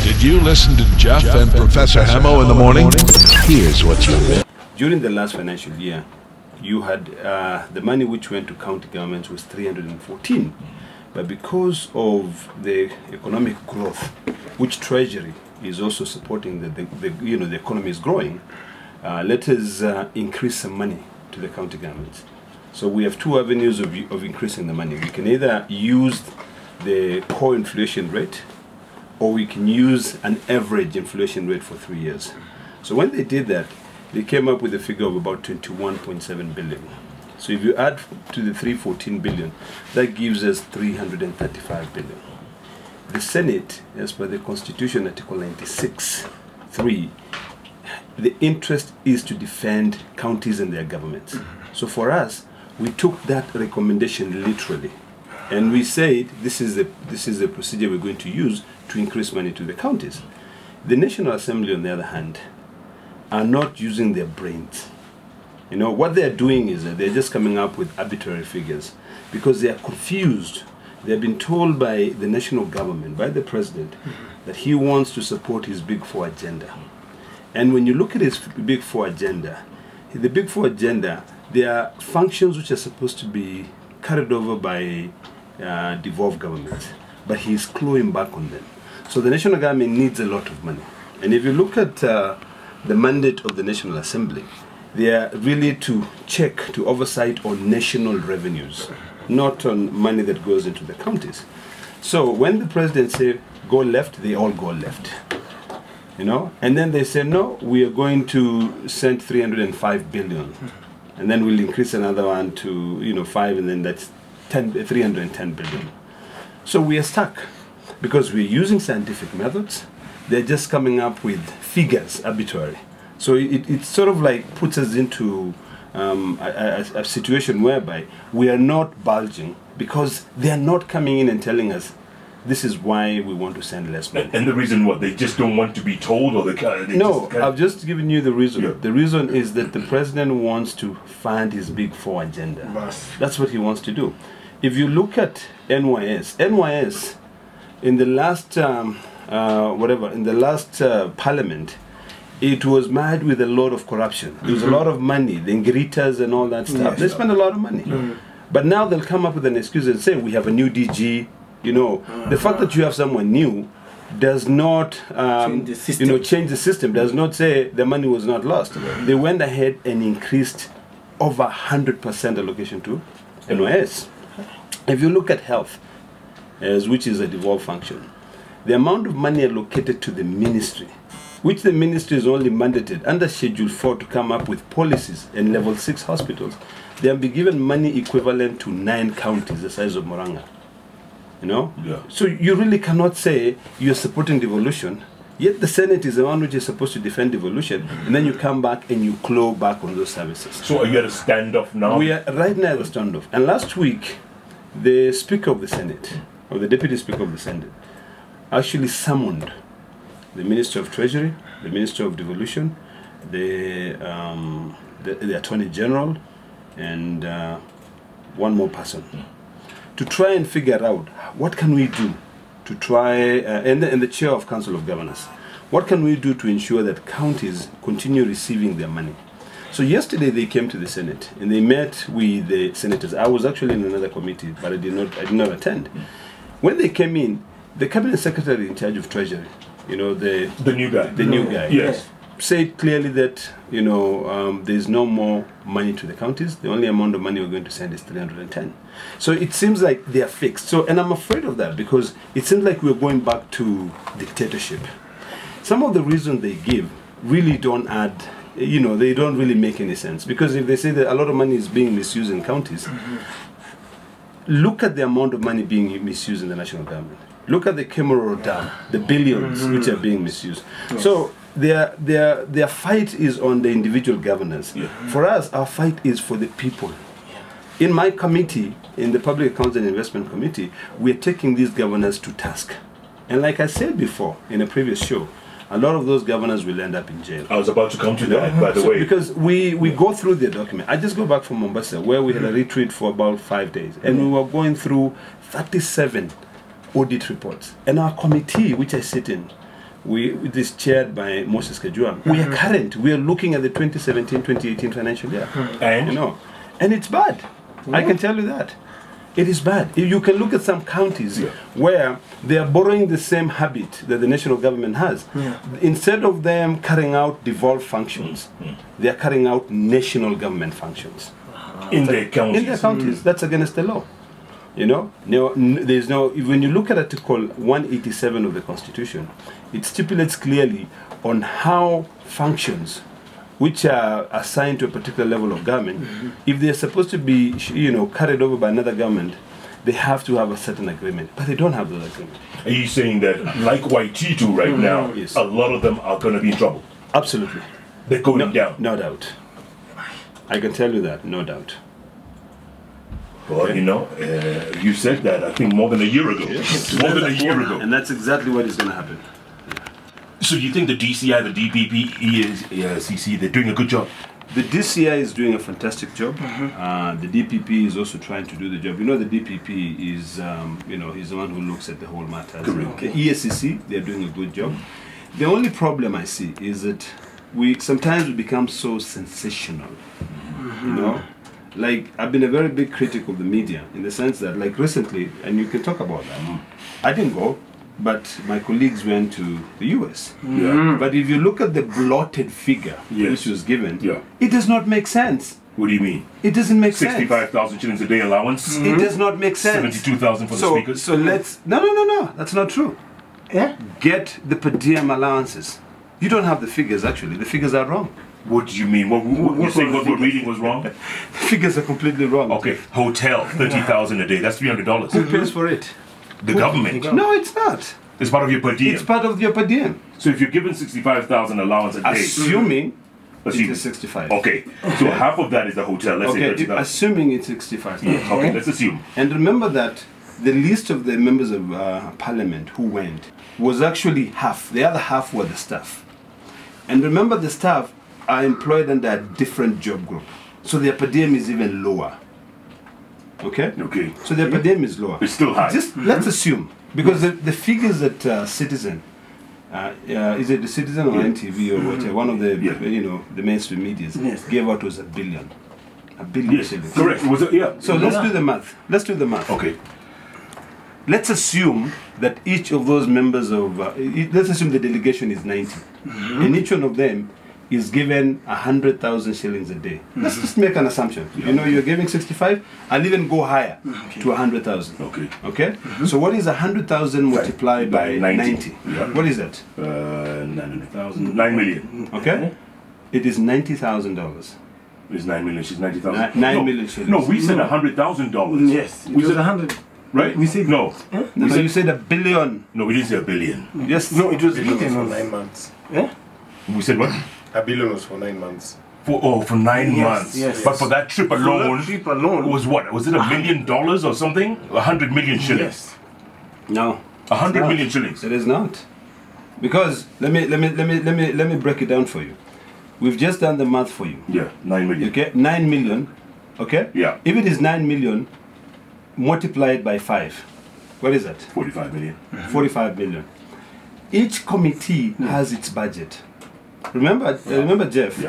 Did you listen to Jeff and Professor Hamo in the morning? Here's what you missed. During the last financial year, you had the money which went to county governments was 314. But because of the economic growth, which Treasury is also supporting, the economy is growing, let us increase some money to the county governments. So we have two avenues of increasing the money. We can either use the core inflation rate, or we can use an average inflation rate for 3 years. So when they did that, they came up with a figure of about 21.7 billion. So if you add to the 314 billion, that gives us 335 billion. The Senate, as per the Constitution, Article 96(3), the interest is to defend counties and their governments. So for us, we took that recommendation literally, and we said this is the procedure we're going to use to increase money to the counties. The National Assembly, on the other hand, are not using their brains. You know, what they're doing is that they're just coming up with arbitrary figures because they are confused. They've been told by the national government, by the president, that he wants to support his Big Four agenda. And when you look at his Big Four agenda, the Big Four agenda, there are functions which are supposed to be carried over by devolved governments, but he's clawing back on them. So the national government needs a lot of money. And if you look at the mandate of the National Assembly, they are really to check, to oversight on national revenues, not on money that goes into the counties. So when the president says go left, they all go left. You know, and then they say no, we are going to send 305 billion, and then we'll increase another one to 5, and then that's 310 billion. So we are stuck because we're using scientific methods. They're just coming up with figures arbitrary. So it sort of like puts us into a situation whereby we are not bulging because they are not coming in and telling us this is why we want to send less money. And the reason what? They just don't want to be told, or No, I've just given you the reason. Yeah. The reason is that the president wants to fund his Big Four agenda. That's what he wants to do. If you look at NYS in the last parliament, it was mad with a lot of corruption. There was a lot of money, the Ngiritas and all that stuff. They spend a lot of money. But now they'll come up with an excuse and say, we have a new DG. You know, the fact that you have someone new does not change the system, does not say the money was not lost. They went ahead and increased over 100% allocation to NYS. If you look at health, which is a devolved function, the amount of money allocated to the ministry, which the ministry is only mandated under Schedule 4 to come up with policies in level 6 hospitals, they have been given money equivalent to 9 counties the size of Moranga. You know? Yeah. So you really cannot say you're supporting devolution, yet the Senate is the one which is supposed to defend devolution, and then you come back and you claw back on those services. So are you at a standoff now? We are right now at a standoff. And last week, the Speaker of the Senate, or the Deputy Speaker of the Senate, actually summoned the Minister of Treasury, the Minister of Devolution, the Attorney General, and one more person, to try and figure out what can we do to try, and the Chair of Council of Governors, what can we do to ensure that counties continue receiving their money. So yesterday they came to the Senate and they met with the senators. I was actually in another committee, but I did not attend. When they came in, the Cabinet Secretary in charge of Treasury, the new guy, yes, said clearly that there's no more money to the counties. The only amount of money we're going to send is 310. So it seems like they are fixed. So, and I'm afraid of that because it seems like we're going back to dictatorship. Some of the reasons they give really don't add, they don't really make any sense. Because if they say that a lot of money is being misused in counties, look at the amount of money being misused in the national government. Look at the Kemaroro Dam, the billions which are being misused. Yes. So their fight is on the individual governors. Yeah. For us, our fight is for the people. In my committee, in the Public Accounts and Investment Committee, we're taking these governors to task. And like I said before in a previous show, a lot of those governors will end up in jail. I was about to come to that, by the way. Because we go through the document. I just go back from Mombasa, where we had a retreat for about 5 days. And we were going through 37 audit reports. And our committee, which I sit in, It is chaired by Moses Kajua. We are current. We are looking at the 2017-2018 financial year. And? You know, and it's bad. I can tell you that. It is bad. You can look at some counties where they are borrowing the same habit that the national government has. Instead of them carrying out devolved functions, they are carrying out national government functions. In their counties. In their counties. That's against the law. You know, there's no. When you look at Article 187 of the Constitution, it stipulates clearly on how functions which are assigned to a particular level of government, if they're supposed to be, you know, carried over by another government, they have to have a certain agreement. But they don't have that agreement. Are you saying that, like Waititu right now, a lot of them are going to be in trouble? Absolutely. They're going down? No doubt. I can tell you that, no doubt. Well, you know, you said that, I think, more than a year ago. More than a year ago. And that's exactly what is going to happen. So you think the DCI, the DPP, ESCC, they're doing a good job? The DCI is doing a fantastic job. The DPP is also trying to do the job. You know, the DPP is, you know, he's the one who looks at the whole matter. The ESCC, they're doing a good job. The only problem I see is that sometimes we become so sensational, you know? Like, I've been a very big critic of the media in the sense that, like, recently, and you can talk about that, I didn't go, but my colleagues went to the US. But if you look at the blotted figure which was given, it does not make sense. What do you mean? It doesn't make 65,000 shillings a day allowance? It does not make sense. 72,000 for the speakers? So let's... No, that's not true. Get the per diem allowances. You don't have the figures, actually. The figures are wrong. What do you mean? What you're saying what we're reading was wrong? The figures are completely wrong. Okay, hotel, 30,000 a day. That's $300. Who pays for it? The government. No, it's not. It's part of your per diem. It's part of your per diem. So if you're given 65,000 allowance a day, assuming it is 65. Okay, so half of that is the hotel. Let's say 30,000. Assuming it's 65. Okay, let's assume. And remember that the list of the members of parliament who went was actually half. The other half were the staff. And remember, the staff are employed under a different job group, so their per diem is even lower. Okay. So their per diem is lower. It's still high. Just let's assume, because the figures that Citizen, is it the Citizen or NTV or whatever, one of the you know, the mainstream media gave out was $1 billion. $1 billion shillings. Correct. Was it? So let's do the math. Let's do the math. Okay. Let's assume that each of those members of, let's assume the delegation is 90, and each one of them is given 100,000 shillings a day. Let's just make an assumption. You know, you're giving 65, I'll even go higher to 100,000. Okay? So what is 100,000 multiplied by 90? What is that? 900,000. 9 million. Okay? It is $90,000. It's 9 million. She's 90,000. 9 million shillings. No, we said $100,000. Yes. We said 100. Right? We said no. No, you said $1 billion. No, we didn't say $1 billion. Yes. No, it was written on 9 months. We said what? $1 billion was for 9 months. For 9 months. Yes. But for that trip alone, was what? Was it $1 million or something? 100 million shillings. Yes. No. 100 million shillings. It is not. Because let me break it down for you. We've just done the math for you. Yeah, 9 million. Okay, 9 million. Okay? Yeah. If it is 9 million multiplied by 5, what is that? 45 million. 45 million. Each committee has its budget. Remember, Jeff,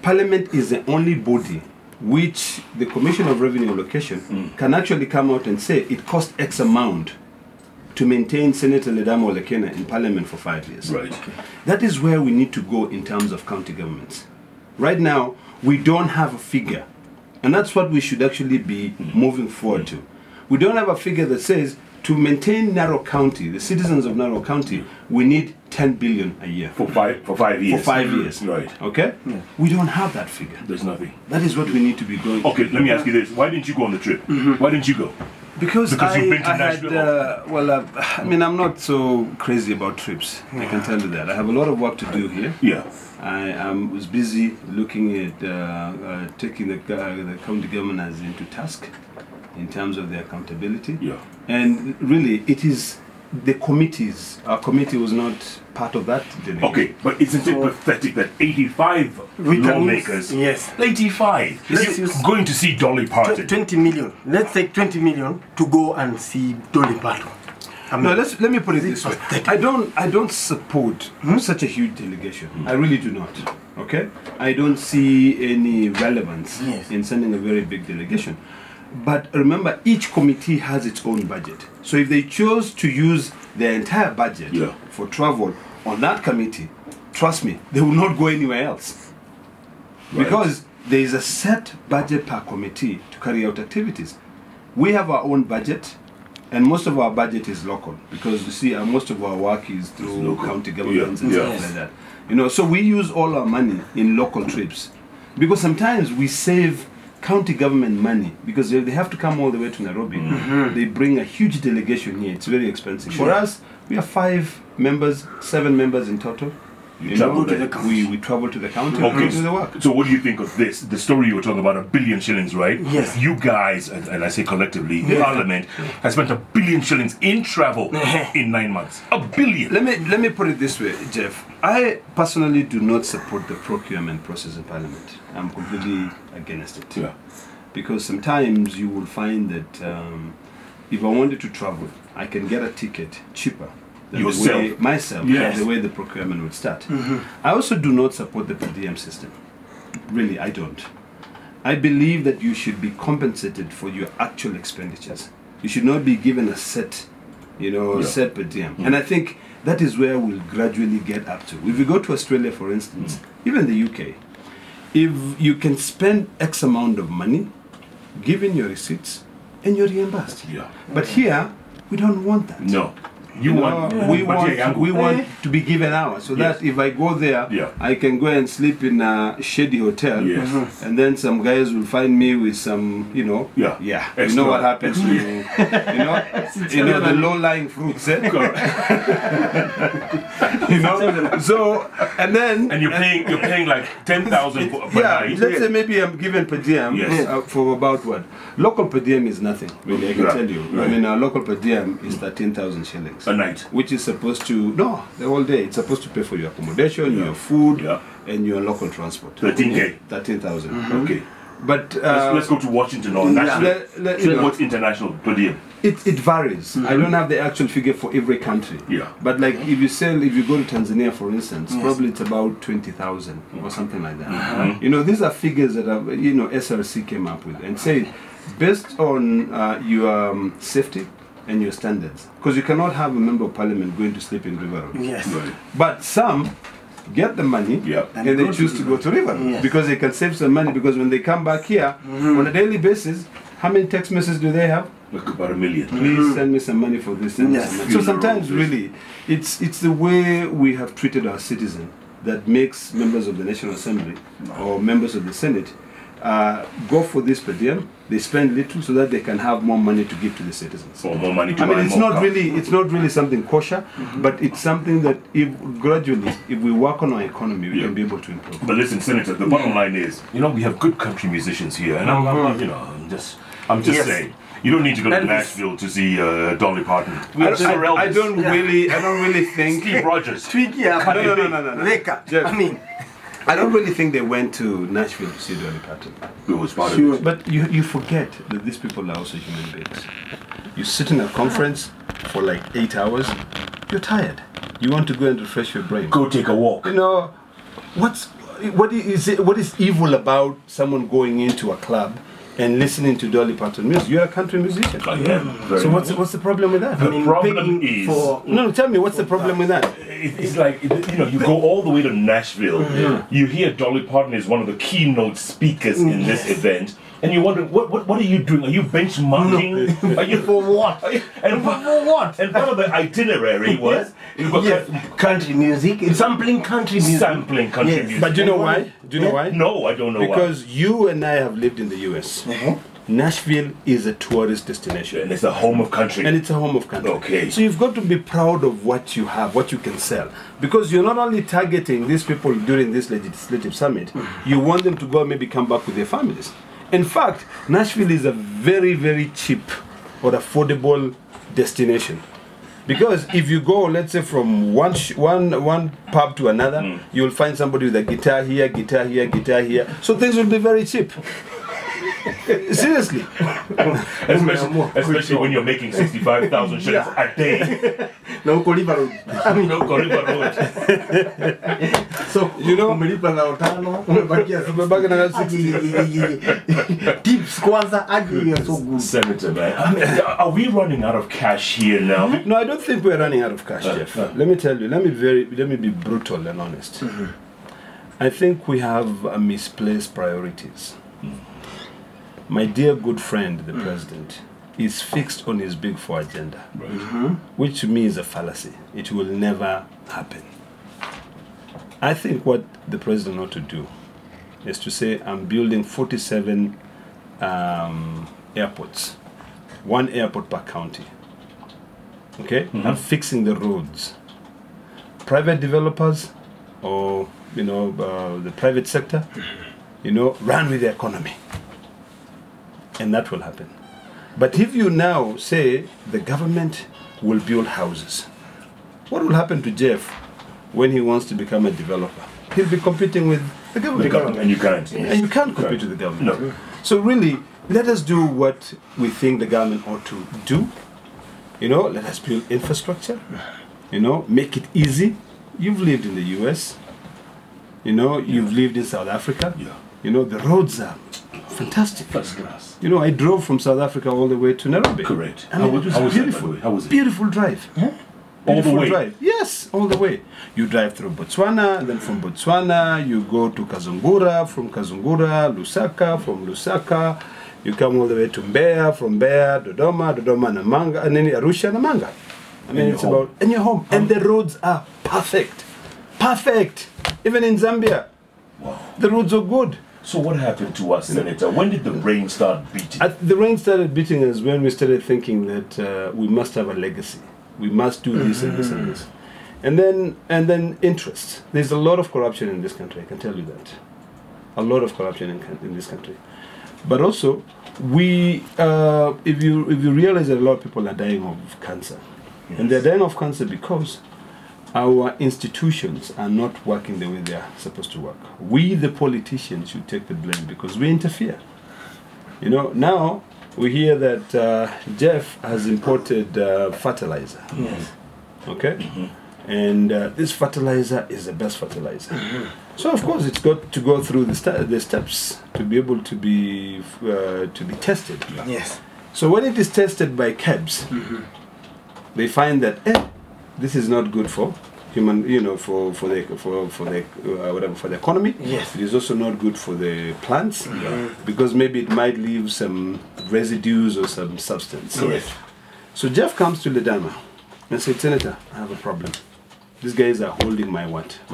Parliament is the only body which the Commission of Revenue Allocation can actually come out and say it cost X amount to maintain Senator Ledama Olekina in Parliament for 5 years. Right. That is where we need to go in terms of county governments. Right now, we don't have a figure. And that's what we should actually be moving forward to. We don't have a figure that says to maintain Narrow County, the citizens of Narrow County, we need 10 billion a year. For 5 years. For 5 years. Right. Okay? We don't have that figure. There's nothing. That is what we need to be going. Okay, let me ask you this. Why didn't you go on the trip? Why didn't you go? Because you've been to Nashville? I mean, I'm not so crazy about trips. I can tell you that. I have a lot of work to do here. Yeah. I was busy looking at taking the county governors into task in terms of their accountability. Yeah. And really, it is the committees. Our committee was not part of that delegation. Okay, but isn't it pathetic that 85 lawmakers, 85, is going to see Dolly Parton? 20 million. Let's take 20 million to go and see Dolly Parton. No, let me put it this way. I don't support such a huge delegation. I really do not. Okay? I don't see any relevance in sending a very big delegation. But remember, each committee has its own budget. So if they chose to use their entire budget for travel on that committee, trust me, they will not go anywhere else. Right. Because there is a set budget per committee to carry out activities. We have our own budget, and most of our budget is local, because you see, most of our work is through county governments and stuff like that. You know, so we use all our money in local trips, because sometimes we save county government money because they have to come all the way to Nairobi. They bring a huge delegation here. It's very expensive. For us, we have 5 members, 7 members in total. We travel to the county and do the work. So what do you think of this? The story you were talking about, 1 billion shillings, right? Yes. You guys, and I say collectively, Parliament, has spent 1 billion shillings in travel in 9 months. 1 billion! Let me put it this way, Jeff. I personally do not support the procurement process in Parliament. I'm completely against it. Yeah. Because sometimes you will find that if I wanted to travel, I can get a ticket cheaper. Myself, the way the procurement would start. I also do not support the per diem system. Really, I don't. I believe that you should be compensated for your actual expenditures. You should not be given a set, set per diem. And I think that is where we'll gradually get up to. If you go to Australia, for instance, even the UK, if you can spend X amount of money, give in your receipts, and you're reimbursed. But here, we don't want that. No. We want to be given hours, so that if I go there, I can go and sleep in a shady hotel, and then some guys will find me with some, you know what happens to the low-lying fruits, So and you're paying like 10,000 per night. Let's say maybe I'm given per diem for about what? Local per diem is nothing, really. I can tell you. I mean, our local per diem is 13,000 shillings. A night. Which is supposed to, the whole day. It's supposed to pay for your accommodation, your food, and your local transport. 13K. 13,000. Okay. But let's go to Washington or national. What's international per diem? It varies. I don't have the actual figure for every country. But like if you go to Tanzania, for instance, probably it's about 20,000 or something like that. These are figures that SRC came up with and said, based on your safety and your standards, because you cannot have a member of parliament going to sleep in River Road. But some get the money and they choose to go to River Road because they can save some money, because when they come back here on a daily basis, how many text messages do they have? Like about 1 million. Please send me some money for this. So sometimes really it's the way we have treated our citizen that makes members of the National Assembly or members of the Senate go for this per diem. They spend little so that they can have more money to give to the citizens. Or more money to buy more. It's not really something kosher, but it's something that if we work on our economy, we can be able to improve. But listen, Senator, the bottom line is, we have good country musicians here, and I'm just saying. You don't need to go to Nashville to see Dolly Parton. I don't really think Steve Rogers. No. I don't really think they went to Nashville to see Dolly Parton. It was part of it. But you forget that these people are also human beings. You sit in a conference for like 8 hours, you're tired. You want to go and refresh your brain. Go take a walk. What is evil about someone going into a club and listening to Dolly Parton music? You're a country musician. I am. So what's the problem with that? The problem is... tell me, what's the problem with that? It's like, you go all the way to Nashville, you hear Dolly Parton is one of the keynote speakers in this event, and you wonder, what are you doing? Are you benchmarking? No. Are you for what? And for what? And part of the itinerary was country music, sampling country music. Sampling country music. But do you know why? Do you know why? No, I don't know why. Because you and I have lived in the US. Nashville is a tourist destination. And it's a home of country. And it's a home of country. Okay. So you've got to be proud of what you have, what you can sell. Because you're not only targeting these people during this legislative summit, you want them to go and maybe come back with their families. In fact, Nashville is a very, very cheap or affordable destination. Because if you go, let's say, from one pub to another, you'll find somebody with a guitar here, guitar here, guitar here. So things will be very cheap. Seriously. Especially when you're making 65,000 shillings a day. Na uko liver road. No Koriba Road. So, You know, umelipa na utano, umebakia umebaki na 60. tips kwanza aje you're so good. Senator, man. I mean, are we running out of cash here now? No, I don't think we're running out of cash, Jeff. Let me tell you. Let me be brutal and honest. I think we have misplaced priorities. My dear good friend, the president, is fixed on his Big Four agenda, which to me is a fallacy. It will never happen. I think what the president ought to do is to say, I'm building 47 airports, one airport per county. Okay? I'm fixing the roads. Private developers or, the private sector, run with the economy. And that will happen. But if you now say the government will build houses, what will happen to Jeff when he wants to become a developer? He'll be competing with the government. And you can't. And you can't compete with the government. No. So really, let us do what we think the government ought to do. Let us build infrastructure. Make it easy. You've lived in the US. You've lived in South Africa. Yeah. The roads are fantastic. First class. I drove from South Africa all the way to Nairobi. Correct. I mean, it was beautiful. How was it? Beautiful drive. All the Beautiful way? drive. Yes, all the way. You drive through Botswana, and then from Botswana you go to Kazungura, from Kazungura, Lusaka, from Lusaka you come all the way to Mbeya, from Mbeya, Dodoma, Namanga, and then Arusha, Namanga. I mean, it's about, and you're home. And the roads are perfect. Perfect. Even in Zambia. Wow. The roads are good. So what happened to us, Senator? When did the rain start beating? The rain started beating us when we started thinking that we must have a legacy. We must do this and this and this. And then interest. There's a lot of corruption in this country, I can tell you that. A lot of corruption in this country. But also, if you realize that a lot of people are dying of cancer. Yes. And they're dying of cancer because our institutions are not working the way they are supposed to work. We, the politicians, should take the blame because we interfere. Now we hear that Jeff has imported fertilizer. Yes. Okay? And this fertilizer is the best fertilizer. So of course it's got to go through the steps to be able to be tested. Yes. So when it is tested by KEBS, they find that this is not good for human, for the economy. Yes. It is also not good for the plants because maybe it might leave some residues or some substance. Yes. So Jeff comes to Ledama and said, Senator, I have a problem. These guys are holding my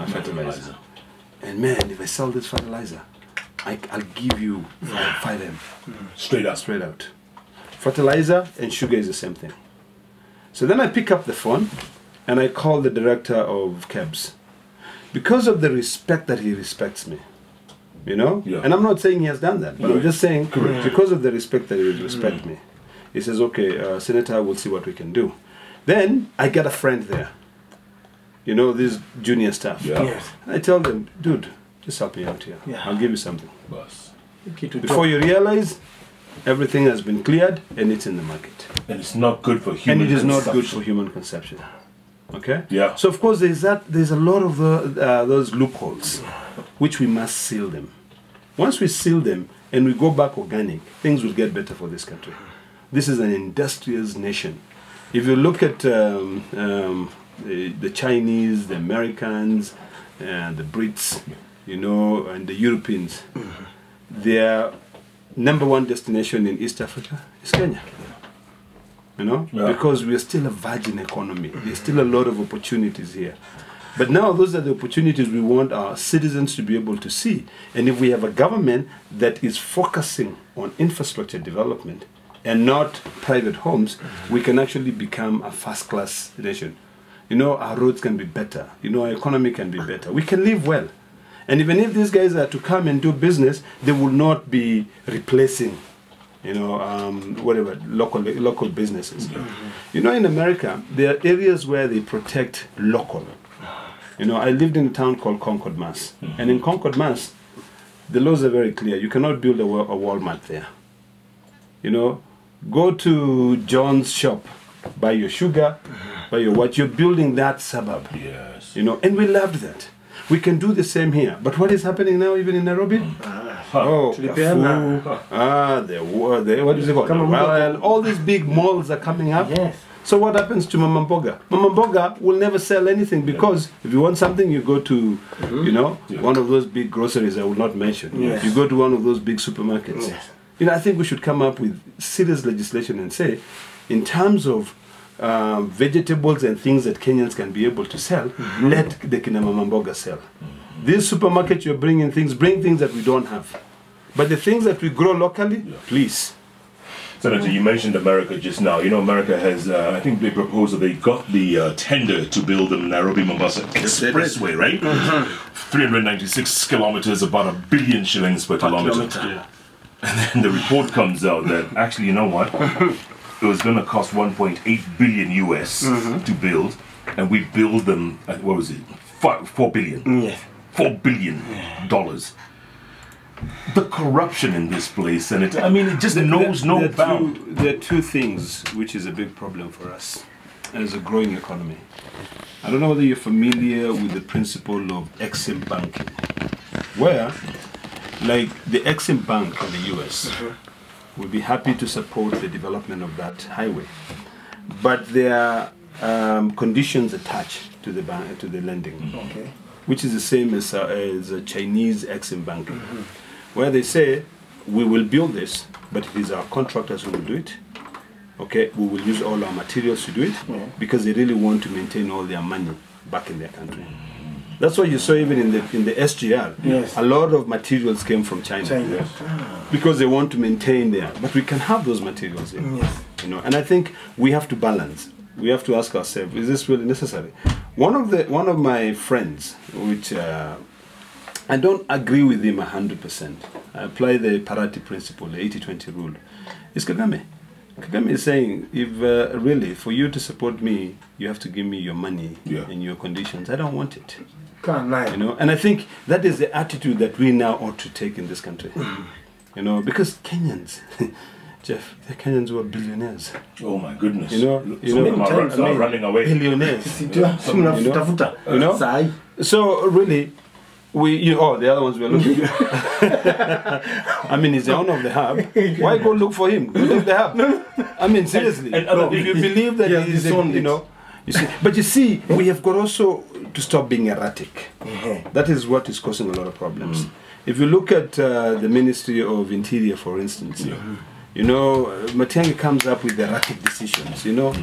fertilizer. And man, if I sell this fertilizer, I'll give you 5M. Straight up. Straight out. Fertilizer and sugar is the same thing. So then I pick up the phone and I call the director of KEBS. Because of the respect that he respects me. Yeah. And I'm not saying he has done that, but I'm just saying because of the respect that he respects me. He says, okay, Senator, we'll see what we can do. Then I get a friend there. These junior staff. Yeah. Yes. I tell them, dude, just help me out here. Yeah. I'll give you something. Boss. Before you realize, everything has been cleared and it's in the market. And it's not good for human consumption. And it is not good consumption. for human consumption. Okay? Yeah. So of course there's a lot of those loopholes, which we must seal them. Once we seal them and we go back organic, things will get better for this country. This is an industrious nation. If you look at the Chinese, the Americans, and the Brits, and the Europeans, their number one destination in East Africa is Kenya. Because we are still a virgin economy. There's still a lot of opportunities here. But now those are the opportunities we want our citizens to be able to see. And if we have a government that is focusing on infrastructure development and not private homes, we can actually become a first-class nation. Our roads can be better. Our economy can be better. We can live well. And even if these guys are to come and do business, they will not be replacing, local businesses. In America, there are areas where they protect local. I lived in a town called Concord, Mass. And in Concord, Mass, the laws are very clear. You cannot build a Walmart there. You know, go to John's shop, buy your sugar, buy your what. You're building that suburb. Yes. You know, and we loved that. We can do the same here. But what is happening now, even in Nairobi? Oh, what is it called? Well, all these big malls are coming up. Yes. So what happens to Mama Mboga? Mama Mboga will never sell anything because if you want something, you go to, you know, one of those big groceries I will not mention. Yes. You go to one of those big supermarkets. Yes. You know, I think we should come up with serious legislation and say, in terms of vegetables and things that Kenyans can be able to sell, let the kina Mama Mboga sell. This supermarket you're bringing things, bring things that we don't have. But the things that we grow locally, please. Senator, you mentioned America just now. You know, America has, I think they proposed that they got the tender to build the Nairobi-Mombasa Expressway, right? 396 kilometers, about 1 billion shillings per kilometer. Yeah. And then the report comes out that actually, you know what? It was going to cost 1.8 billion US to build, and we build them at, what was it? 4 billion. Yes. $4 billion. The corruption in this place, Senator, I mean, it just knows no bound. There are two things which is a big problem for us as a growing economy. I don't know whether you're familiar with the principle of Exim banking, where, like the Exim Bank in the US, would be happy to support the development of that highway, but there are conditions attached to the bank, to the lending, which is the same as a Chinese Exim banking, where they say we will build this, but it is our contractors who will do it. Okay, we will use all our materials to do it because they really want to maintain all their money back in their country. That's what you saw even in the SGR. Yes. A lot of materials came from China. Because they want to maintain there. But we can have those materials here. Yes. You know, and I think we have to balance. We have to ask ourselves, is this really necessary? One of my friends, which I don't agree with him 100%. I apply the parity principle, the 80-20 rule. Is Kagame. Kagame is saying, if really for you to support me, you have to give me your money and your conditions. I don't want it. Can't lie. You know, and I think that is the attitude that we now ought to take in this country. You know, because Kenyans, Jeff, the Kenyans were billionaires. Oh my goodness! You know, are running away. Billionaires. You know? So really, the other ones we are looking. I mean, he's the owner of the hub. Why go look for him? Go leave the hub. I mean, seriously. If you believe that he's, you know, you see. But you see, we have got also to stop being erratic. That is what is causing a lot of problems. If you look at the Ministry of Interior, for instance, you know, Matiang'i comes up with erratic decisions, you know.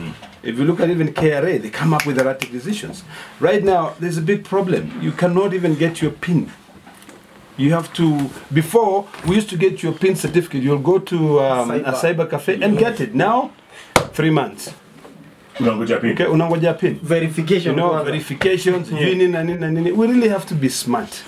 If you look at even KRA, they come up with erratic decisions. Right now, there's a big problem. You cannot even get your PIN. You have to, before, we used to get your PIN certificate. You'll go to a cyber cafe and get it. Now, 3 months. Verification. You know, verifications, we really have to be smart.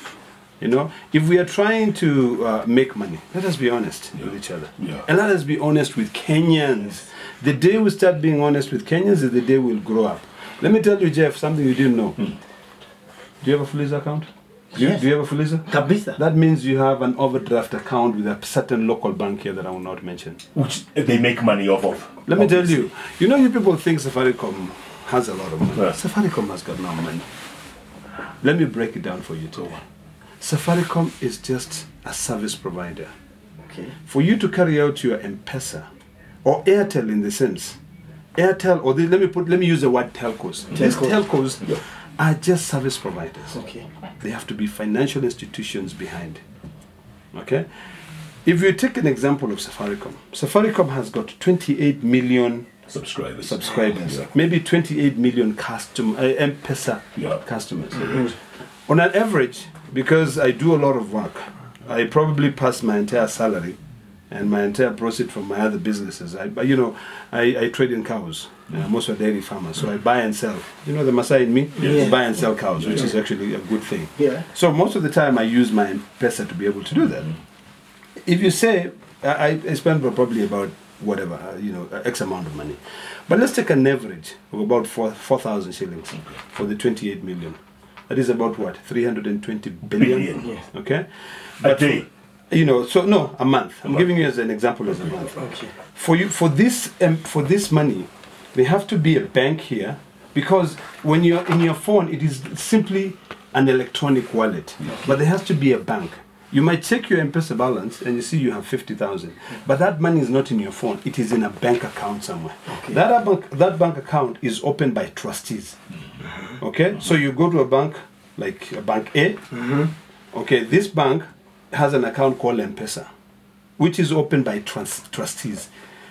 You know, if we are trying to make money, let us be honest with each other. And let us be honest with Kenyans. The day we start being honest with Kenyans is the day we'll grow up. Let me tell you, Jeff, something you didn't know. Do you have a Fuliza account? Yes. Do you have a Fuliza? Kabisa. That means you have an overdraft account with a certain local bank here that I will not mention. Which they make money off of. Let me tell you, you know, you people think Safaricom has a lot of money. Safaricom has got no money. Let me break it down for you too. Safaricom is just a service provider. For you to carry out your M-Pesa, or Airtel in the sense, Airtel, or let me use the word telcos. These telcos are just service providers. They have to be financial institutions behind. Okay? If you take an example of Safaricom, Safaricom has got 28 million subscribers. Maybe 28 million M-Pesa customers. On an average, because I do a lot of work, I probably pass my entire salary and my entire proceeds from my other businesses. I trade in cows. I'm also a dairy farmer, so I buy and sell. You know the Masai in me? Buy and sell cows, which is actually a good thing. So most of the time I use my M-Pesa to be able to do that. If you say, I spend probably about whatever, X amount of money. But let's take an average of about 4,000 shillings for the 28 million. That is about what? 320 billion? Yes. Okay? A day. You know, so no, a month. I'm giving you as an example as a month. Okay. For this money, there have to be a bank here, because when you're in your phone, it is simply an electronic wallet. But there has to be a bank. You might check your M-Pesa balance and you see you have 50,000, but that money is not in your phone. It is in a bank account somewhere. Okay. That bank account is opened by trustees. Okay, so you go to a bank like a bank A. Okay, this bank has an account called M-Pesa, which is opened by trustees.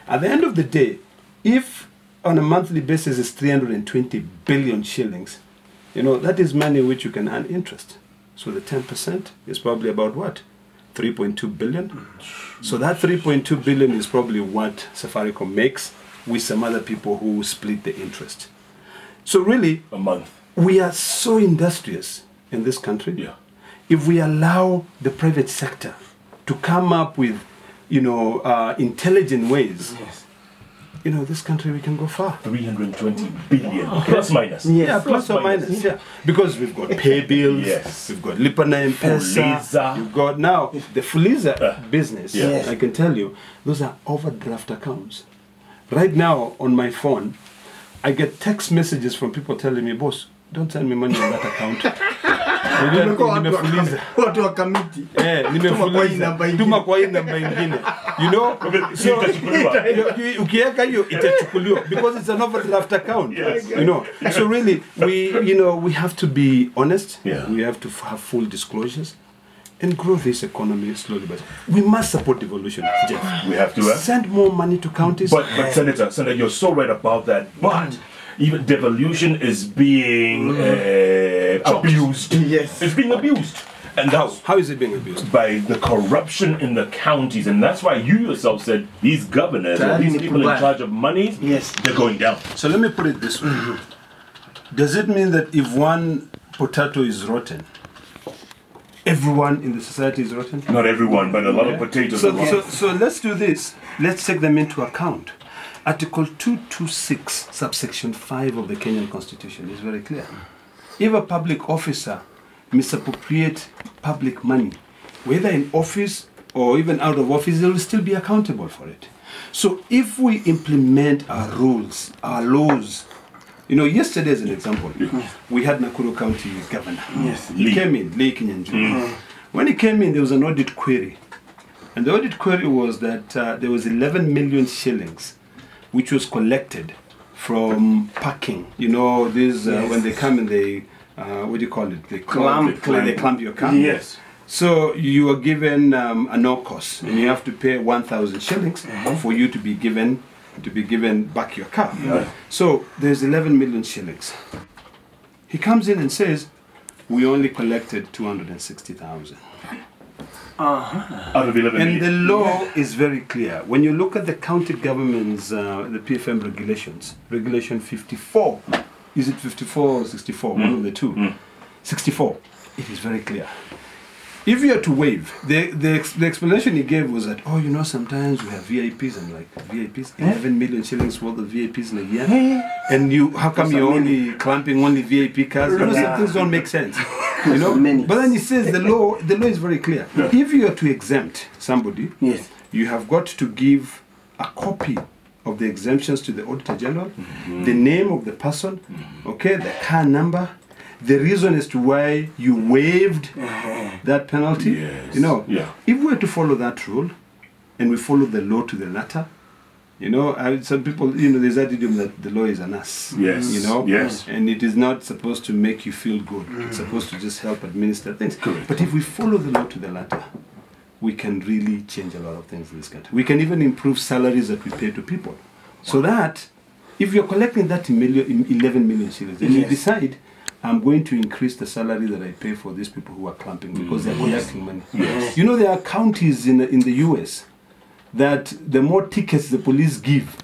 At the end of the day, if on a monthly basis is 320 billion shillings, you know, that is money which you can earn interest. So the 10% is probably about what? 3.2 billion. So that 3.2 billion is probably what Safaricom makes with some other people who split the interest. So really, A month. we are so industrious in this country. Yeah. If we allow the private sector to come up with, you know, intelligent ways, Yes. you know, this country, we can go far. 320 billion. Plus minus. Yeah, plus or minus. Yeah, because we've got pay bills, Yes. we've got Lipana M-Pesa, Fuliza. you've got now the Fuliza business. Yes. I can tell you, those are overdraft accounts. Right now on my phone, I get text messages from people telling me, boss, don't send me money on that account. Nimefuliza. Watu wa committee. Tuma kwa hii namba ingine. You know? So, ukiweka hiyo itachukuliwa because it's an overdraft account. Yes. You know? So really, we have to be honest. Yeah. We have to have full disclosures and grow this economy slowly. But we must support devolution, Jeff. We have to. Send more money to counties. But Senator, you're so right about that. But even devolution is being abused. Yes. It's being abused. And that's How is it being abused? by the corruption in the counties. And that's why you yourself said these governors, or these people in charge of money, Yes. they're going down. So let me put it this way. Does it mean that if one potato is rotten, everyone in the society is rotten? Not everyone, but a lot of potatoes. are rotten. So let's do this. Let's take them into account. Article 226, subsection 5 of the Kenyan Constitution is very clear. If a public officer misappropriate public money, whether in office or even out of office, they will still be accountable for it. So if we implement our rules, our laws, you know, yesterday as an example, we had Nakuru County Governor. Yes. He came in, Lee Kinyanjui. When he came in, there was an audit query. And the audit query was that there was 11 million shillings which was collected from parking. You know, this when they come and they, what do you call it? They clamp your car. Yes. So you are given a no cost, and you have to pay 1,000 shillings for you to be given back your car. So there's 11 million shillings. He comes in and says, we only collected 260,000. Out of 11 And the million. law is very clear. When you look at the county government's, the PFM regulations, regulation 54, is it 54 or 64? One of the two. 64. It is very clear. If you are to waive, the explanation he gave was that, oh, you know, sometimes we have VIPs. I'm like, VIPs? 11 million shillings worth of VIPs in a year? And you, how come you're only clamping only VIP cars? You know, some things don't make sense. You know? But then he says the law is very clear. If you are to exempt somebody, Yes. you have got to give a copy of the exemptions to the Auditor General, the name of the person, okay, the car number, the reason as to why you waived that penalty. Yes. You know, Yeah. if we were to follow that rule and we follow the law to the letter, you know, some people, you know, there's that idiom that the law is an ass. Yes. You know? Yes. And it is not supposed to make you feel good. It's supposed to just help administer things. Correct. But if we follow the law to the letter, we can really change a lot of things in this country. We can even improve salaries that we pay to people. So that if you're collecting that 11 million shillings, and you decide, I'm going to increase the salary that I pay for these people who are clamping because they're collecting money. Yes. You know, there are counties in the US that the more tickets the police give,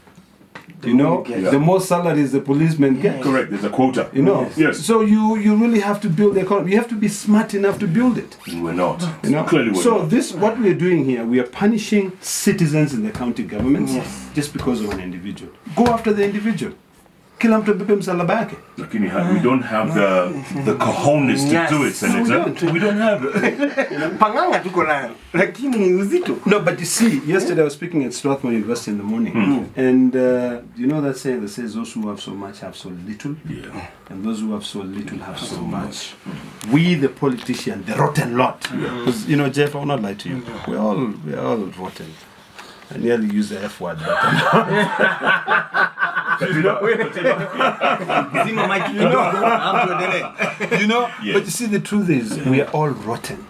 you know, the more salaries the policemen get. Correct, there's a quota. You know, Yes. so you really have to build the economy. You have to be smart enough to build it. We're not. You know? Clearly we're So not. this, what we're doing here, we are punishing citizens in the county governments just because of an individual. Go after the individual. kila mtu abebe msalaba yake. Lakini we don't have the cojones to do it, Senator. We don't have it. Panganga tuko nayo. Lakini uzito. No, but you see, yesterday I was speaking at Strathmore University in the morning, and you know that saying that says those who have so much have so little, and those who have so little have so much. We, the politicians, the rotten lot. Because you know, Jeff, I will not lie to you. We're all rotten. I nearly use the F word, but but you see, the truth is, we are all rotten.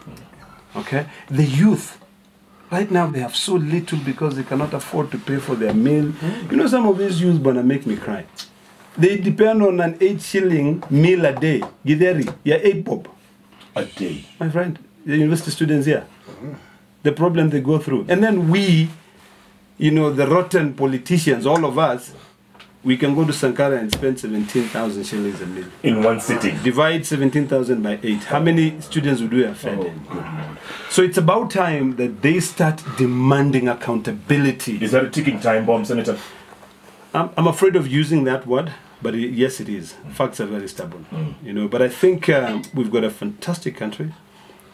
Okay? The youth, right now, they have so little because they cannot afford to pay for their meal. You know, some of these youths gonna make me cry. They depend on an 8 shilling meal a day. Gideri, 8 bob. A day. My friend, the university students here. The problem they go through. And then we, you know, the rotten politicians, all of us, we can go to Sankara and spend 17,000 shillings a meal. In one sitting. Divide 17,000 by 8. How many students would we have fed? So it's about time that they start demanding accountability. Is that a ticking time bomb, Senator? I'm afraid of using that word, but yes, it is. Facts are very stubborn, you know. But I think we've got a fantastic country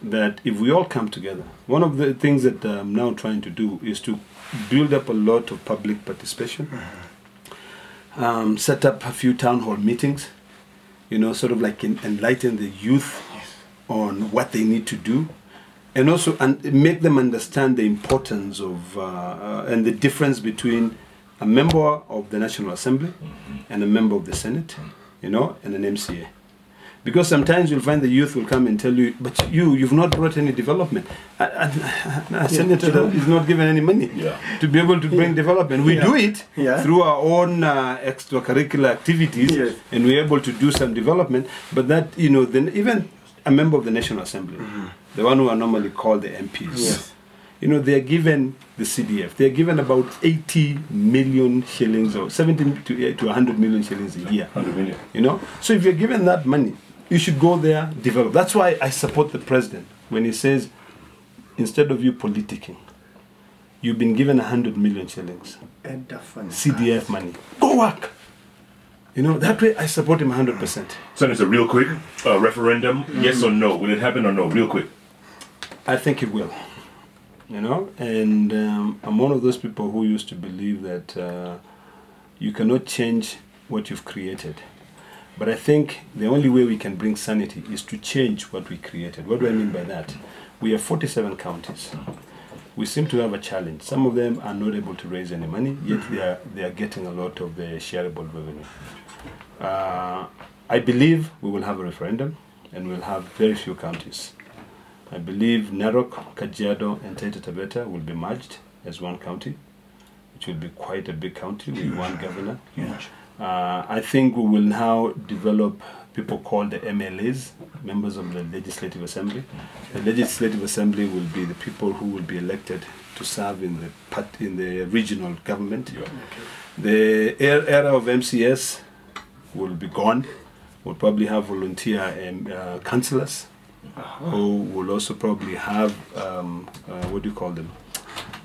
that if we all come together, one of the things that I'm now trying to do is to build up a lot of public participation, set up a few town hall meetings, you know, sort of like enlighten the youth on what they need to do, and also make them understand the importance of and the difference between a member of the National Assembly and a member of the Senate, you know, and an MCA. Because sometimes you'll find the youth will come and tell you, but you've not brought any development. A senator is not given any money to be able to bring development. We do it through our own extracurricular activities, and we're able to do some development. But that, you know, then even a member of the National Assembly, the one who are normally called the MPs, you know, they are given the CDF. They are given about 80 million shillings or 70 to 100 million shillings a year. 100 million. You know, so if you're given that money, you should go there, develop. That's why I support the president when he says, instead of you politicking, you've been given 100 million shillings. CDF money. Go work. You know, that way I support him 100%. Senator, real quick, referendum, yes or no? Will it happen or no? Real quick. I think it will. You know, and I'm one of those people who used to believe that you cannot change what you've created. But I think the only way we can bring sanity is to change what we created. What do I mean by that? We have 47 counties. We seem to have a challenge. Some of them are not able to raise any money, yet they are getting a lot of the shareable revenue. I believe we will have a referendum, and we'll have very few counties. I believe Narok, Kajiado, and Taita Taveta will be merged as one county, which will be quite a big county with one governor. Huge. I think we will now develop people called the MLAs, members of the Legislative Assembly. The Legislative Assembly will be the people who will be elected to serve in the regional government. The era of MCS will be gone. We'll probably have volunteer councillors, who will also probably have, what do you call them?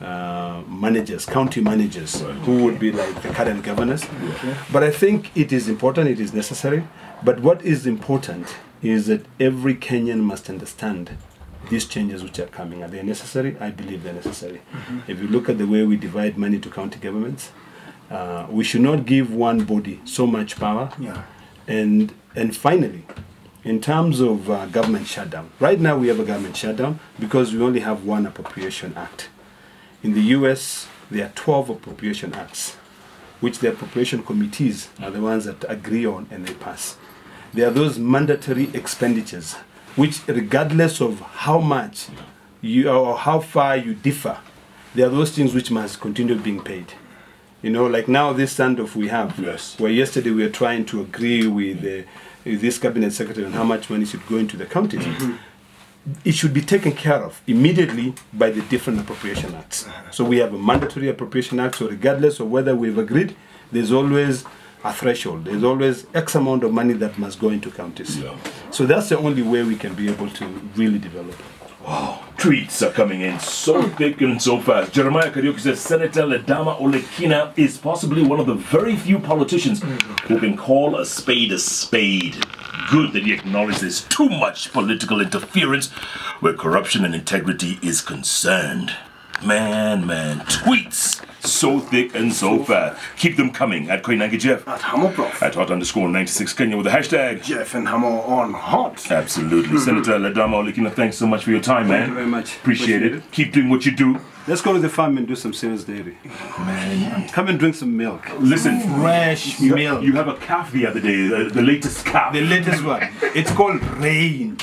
Managers, county managers, who would be like the current governors. But I think it is important, it is necessary. But what is important is that every Kenyan must understand these changes which are coming. Are they necessary? I believe they're necessary. If you look at the way we divide money to county governments, we should not give one body so much power. And finally, in terms of government shutdown, right now we have a government shutdown because we only have one appropriation act. In the US, there are 12 appropriation acts, which the appropriation committees are the ones that agree on and they pass. There are those mandatory expenditures, which regardless of how much you or how far you differ, there are those things which must continue being paid. You know, like now this standoff we have, where yesterday we were trying to agree with this cabinet secretary on how much money should go into the counties. It should be taken care of immediately by the different appropriation acts. So we have a mandatory appropriation act, so regardless of whether we've agreed, there's always a threshold. There's always X amount of money that must go into counties. So that's the only way we can be able to really develop. Wow. Tweets are coming in so thick and so fast. Jeremiah Karioki says Senator Ledama Olekina is possibly one of the very few politicians who can call a spade a spade. Good that he acknowledges there's too much political interference where corruption and integrity is concerned. Man, tweets so thick and so fast. Keep them coming at Koinange Jeff. At Hamo, Prof. At hot_96 Kenya with the hashtag Jeff and Hamo on hot. Absolutely. Senator Ledama Olekina, thanks so much for your time, man. Thank you very much. Appreciate it. Keep doing what you do. Let's go to the farm and do some sales dairy. Man. Come and drink some milk. Listen, Fresh you, milk. you have a calf the other day, the latest calf. The latest one. It's called rain.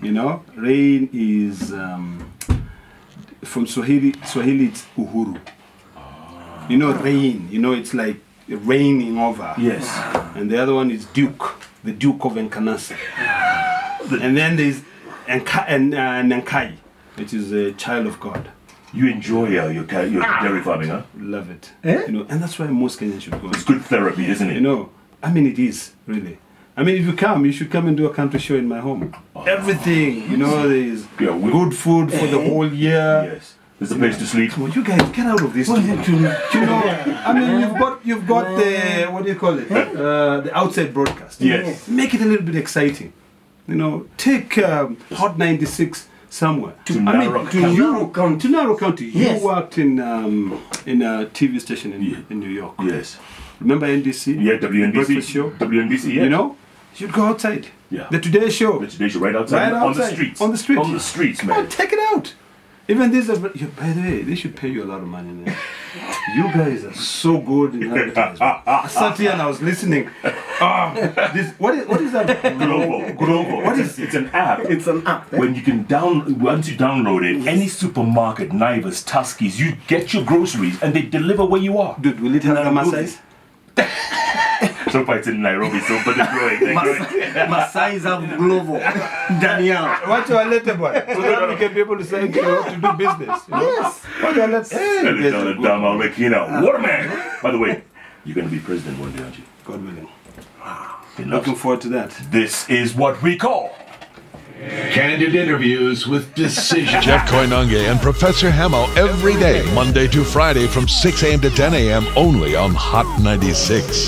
You know, rain is from Swahili. It's uhuru. You know, rain. You know, it's like raining over. Yes. And the other one is Duke, the Duke of Nkanasa. And then there's Nankai, which is a child of God. You enjoy your dairy farming, huh? Love it. Eh? You know, and that's why most Kenyans should go. It's good therapy, isn't it? You know, I mean, it is really. I mean, if you come, you should come and do a country show in my home. Everything, you know, there's good food for the whole year. Yes. There's a place to sleep. Come on, you guys, get out of this. You know, I mean, you've got the, what do you call it? The outside broadcast. Yes. Make it a little bit exciting. You know, take Hot 96 somewhere. To Narok County. To Narok County. Yes. You worked in a TV station in New York. Yes. Remember NBC? Yeah, WNBC. Breakfast show. WNBC, yeah. You know, you'd go outside. Yeah. The Today Show. The Today Show right outside. Right On the outside. streets. On the streets. On the streets, Come on, man. take it out. Even this, by the way, they should pay you a lot of money, man. You guys are so good in advertising. I sat here and I was listening. What is that? Glovo. What is it? It's an app. It's an app. When you can once you download it, any supermarket, Naivas, Tuskies, you get your groceries and they deliver where you are. Dude, will it have a size? So far it's in Nairobi, so but they're growing. Masai's have Glovo. Daniel. What's your letter boy? So that we can be able to say to do business. You know? Yes. What's your letter? Senator Ledama Olekina. What a man! By the way, you're going to be president one day, aren't you? God willing. Enough. Looking forward to that. This is what we call Candid interviews with decision. Jeff Koinange and Professor Hamo every day, Monday to Friday from 6 a.m. to 10 a.m. only on Hot 96.